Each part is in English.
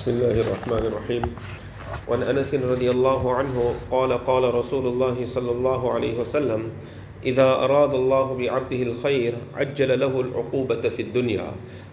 بسم الله الرحمن الرحيم وعن أنس رضي الله عنه قال رسول الله صلى الله عليه وسلم إذا أراد الله بعبده الخير عجل له العقوبة في الدنيا.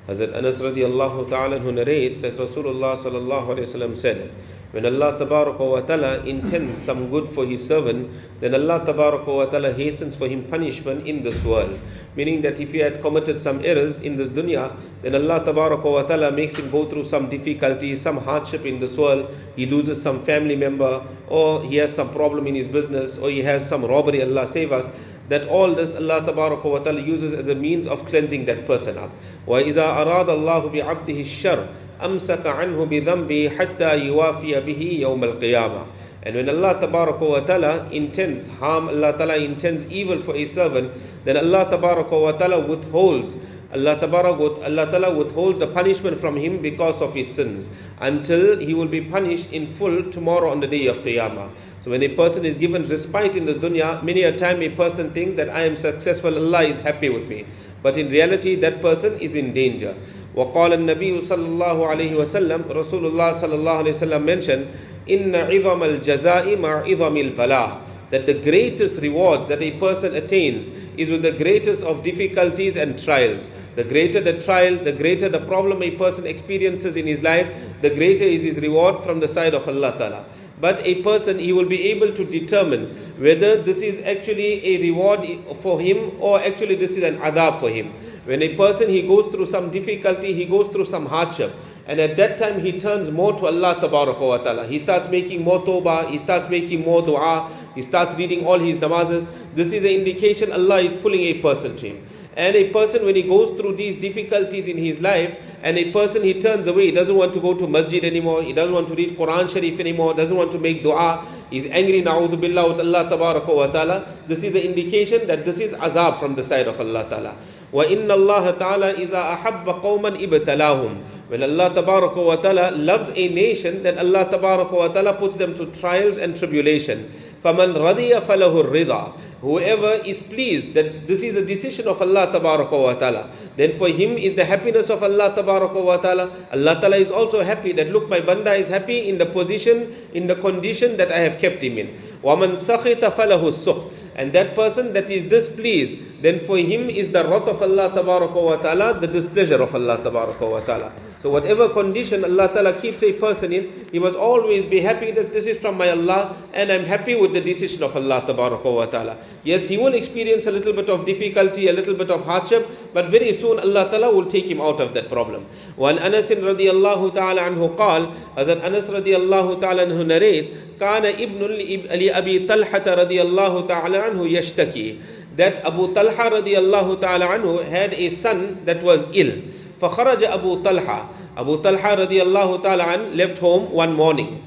Hazrat Anas radiallahu ta'ala who narrates that Rasulullah sallallahu alayhi wasallam said, when Allah tabaraka wa ta'ala intends some good for his servant, then Allah tabaraka wa ta'ala hastens for him punishment in this world. Meaning that if he had committed some errors in this dunya, then Allah tabaraka wa ta'ala makes him go through some difficulties, some hardship in this world. He loses some family member, or he has some problem in his business, or he has some robbery, Allah save us. That all this Allah tabaraka wa ta'ala uses as a means of cleansing that person up. وَإِذَا أَرَادَ اللَّهُ بِعَبْدِهِ الشَّرَّ أَمْسَكَ عَنْهُ بِذَنْبِهِ حَتَّى يُوَافِيَ بِهِ يَوْمَ الْقِيَامَةِ. And when Allah tabaraka wa ta'ala intends harm, Allah ta'ala intends evil for a servant, then Allah tabaraka wa ta'ala withholds Allah ta'ala withholds the punishment from him because of his sins, until he will be punished in full tomorrow on the day of Qiyamah. So when a person is given respite in this dunya, many a time a person thinks that I am successful, Allah is happy with me. But in reality, that person is in danger. وقال النبي صلى الله عليه وسلم, Rasulullah sallallahu alayhi wasallam mentioned, إن عظم الجزاء مع عظم البلاء, that the greatest reward that a person attains is with the greatest of difficulties and trials. The greater the trial, the greater the problem a person experiences in his life, the greater is his reward from the side of Allah Ta'ala. But a person, he will be able to determine whether this is actually a reward for him or actually this is an adab for him. When a person, he goes through some difficulty, he goes through some hardship, and at that time he turns more to Allah Tabaraka wa Ta'ala. He starts making more tawbah, he starts making more dua, he starts reading all his namazes. This is an indication Allah is pulling a person to him. And a person, when he goes through these difficulties in his life, and a person, he turns away, he doesn't want to go to masjid anymore, he doesn't want to read Quran Sharif anymore, doesn't want to make dua, he's angry, na'udhu billah, with Allah tabaraka wa ta'ala, this is the indication that this is azab from the side of Allah ta'ala. وَإِنَّ اللَّهَ تَعَالَى إِذَا أَحَبَّ قَوْمًا إِبْتَلَاهُمْ. When Allah tabaraka wa ta'ala loves a nation, then Allah tabaraka wa ta'ala puts them to trials and tribulation. فَمَنْ رَضِيَ فَلَهُ الرِّضَى. Whoever is pleased that this is a decision of Allah tabaraka wa ta'ala, then for him is the happiness of Allah tabaraka wa ta'ala. Allah ta'ala is also happy that look, my banda is happy in the position, in the condition that I have kept him in. وَمَنْ سَخِطَ فَلَهُ السُّخْطِ. And that person that is displeased, then for him is the wrath of Allah tabaraka wa ta'ala, the displeasure of Allah tabaraka wa ta'ala. So whatever condition Allah ta'ala keeps a person in, he must always be happy that this is from my Allah and I'm happy with the decision of Allah tabaraka wa ta'ala. Yes, he will experience a little bit of difficulty, a little bit of hardship, but very soon Allah ta'ala will take him out of that problem. وَعَنْ أَنَسٍ رَضِيَ اللَّهُ تَعَالَى عَنْهُ قَالَ, Hazrat Anas radiallahu ta'ala anhu narrates, كَانَ ابْنٌ لِأَبِي طَلْحَةَ رَضِيَ اللَّهُ تَعَالَى عَنْهُ يَشْتَكِي. That Abu Talha radiallahu ta'ala anhu had a son that was ill. فَخَرَجَ Abu Talha. Abu Talha radiallahu ta'ala anhu left home one morning.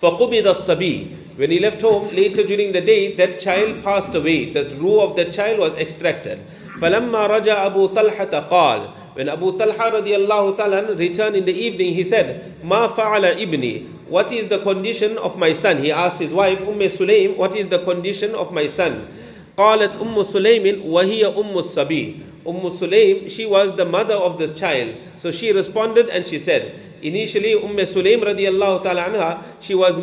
فَقُبِضَ الصَّبِي. When he left home later during the day, that child passed away. The ruh of that child was extracted. فَلَمَّا رَجَى أَبُو طَلْحَةَ قَالَ. When Abu Talha radiallahu ta'ala returned in the evening, he said, مَا فَعَلَ إِبْنِي. What is the condition of my son? He asked his wife, Sulaym, what is the condition of my son? قالت Sulaym وَهِيَ الصَّبِي. Sulaym, she was the mother of this child. So she responded and she said, initially Sulaym radiallahu ta'ala anha, she was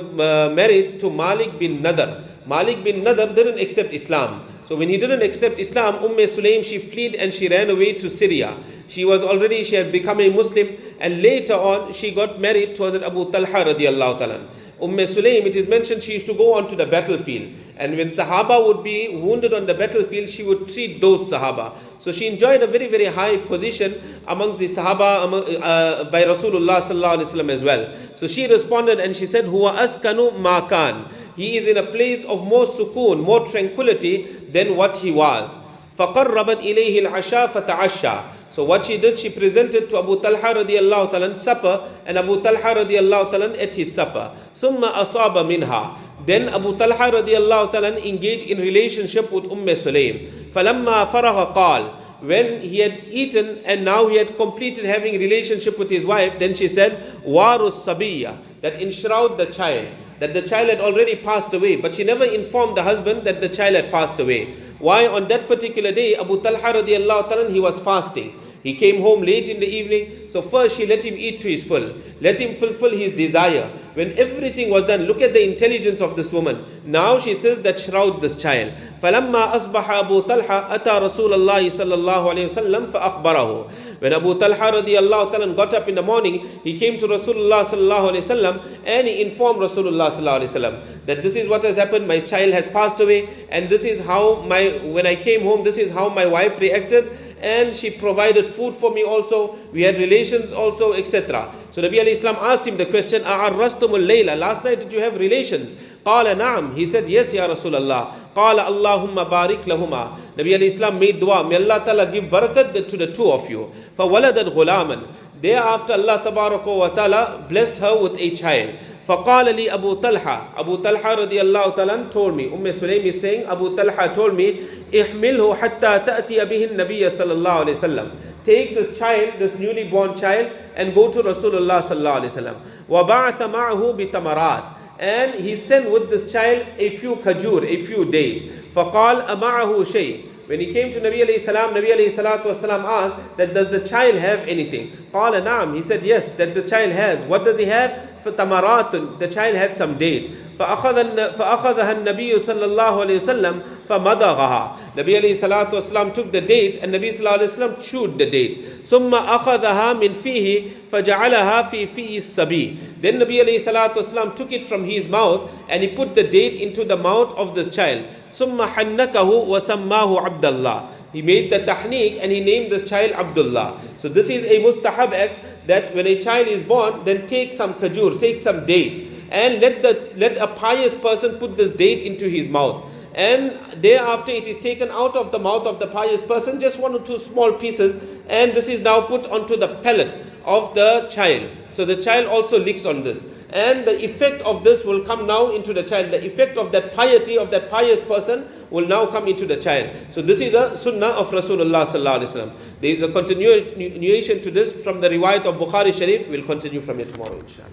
married to Malik bin Nadar. Malik bin Nadar didn't accept Islam. So when he didn't accept Islam, Sulaym, she fled and she ran away to Syria. She had become a Muslim, and later on she got married to Abu Talha radiallahu ta'ala. Sulaym, it is mentioned, she used to go on to the battlefield, and when Sahaba would be wounded on the battlefield, she would treat those Sahaba. So she enjoyed a very, very high position amongst the Sahaba by Rasulullah sallallahu alaihi wasallam as well. So she responded and she said, Huwa askanu makan. He is in a place of more sukoon, more tranquility than what he was. فَقَرَّبَتْ إِلَيْهِ الْعَشَاءَ فَتَعَشَّى. So what she did, she presented to Abu Talha radiallahu ta'ala supper, and Abu Talha radiallahu ta'ala ate his supper. ثُمَّ أَصَابَ مِنْهَا. Then Abu Talha radiallahu ta'ala engaged in relationship with Sulaym. فَلَمَّا فَرَغَ قَالَ. When he had eaten and now he had completed having relationship with his wife, then she said, وَارُ الصَّبِيَّ. That enshroud the child. That the child had already passed away, but she never informed the husband that the child had passed away. Why? On that particular day, Abu Talha radiallahu ta'ala, he was fasting. He came home late in the evening. So first she let him eat to his full. Let him fulfill his desire. When everything was done, look at the intelligence of this woman. Now she says that shroud this child. فَلَمَّا أَصْبَحَ أَبُو طَلْحَةَ أَتَى رَسُولَ اللَّهِ صَلَّى اللَّهُ عَلَيْهِ وسلم فَأَخْبَرَهُ. When Abu Talha radiallahu ta'ala got up in the morning, he came to Rasulullah sallallahu alayhi wasallam and he informed Rasulullah sallallahu alayhi wasallam that this is what has happened, my child has passed away, and this is how when I came home, this is how my wife reacted, and she provided food for me also, we had relations also, etc. So Nabi alayhi salam asked him the question, أَعَرَّسْتُمُ اللَّيْلَ, last night did you have relations? قال نعم, he said yes ya Rasulullah. قال اللهم بارك لهما, Nabi alayhi salam made dua, may Allah ta'ala give barakat to the two of you. فَوَلَدَتْ غُلَامًا, thereafter Allah tabaraka wa ta'ala blessed her with a child. فقال لي أبو طلحة, Abu Talha radiallahu ta'ala told me, Sulaim is saying, Abu Talha told me, احمله حتى تأتي به النبي صلى الله عليه وسلم, take this child, this newly born child, and go to Rasulullah sallallahu alaihi wasallam. وَبَعَثَ مَعَهُ بِتَمَرَاتٍ, and he sent with this child a few kajur, a few dates. فَقَالَ أَمَعَهُ شَيْءٍ, when he came to Nabi alayhi salam, Nabi alayhi salatu wasalam asked that does the child have anything? قَالَ نَعَمْ, he said yes, that the child has. What does he have? فَتَمَرَاتٌ, the child had some dates. فَأَخَذَهَا النَّبِيُّ صَلَّى اللَّهُ عَلَيْهِ وسلم فَمَضَغَهَا, Nabi alayhi salatu wasalam took the dates and Nabi sallallahu alayhi wasallam chewed the dates. ثُمَّ أَخَذَهَا مِنْ فِيهِ فَجَعَلَهَا فِي فِي السَّبِي, then Nabi alayhi salatu wasalam took it from his mouth and he put the date into the mouth of this child. ثُمَّ حَنَّكَهُ وَسَمَّاهُ عَبْدَ اللَّهِ, he made the tahniq and he named this child Abdullah. So this is a mustahab act, that when a child is born, then take some kajur, take some date, and let a pious person put this date into his mouth. And thereafter it is taken out of the mouth of the pious person, just one or two small pieces, and this is now put onto the palate of the child. So the child also licks on this. And the effect of this will come now into the child. The effect of that piety of that pious person will now come into the child. So this is a sunnah of Rasulullah sallallahu alaihi wasallam. There is a continuation to this from the riwayat of Bukhari Sharif. We'll continue from here tomorrow, inshallah.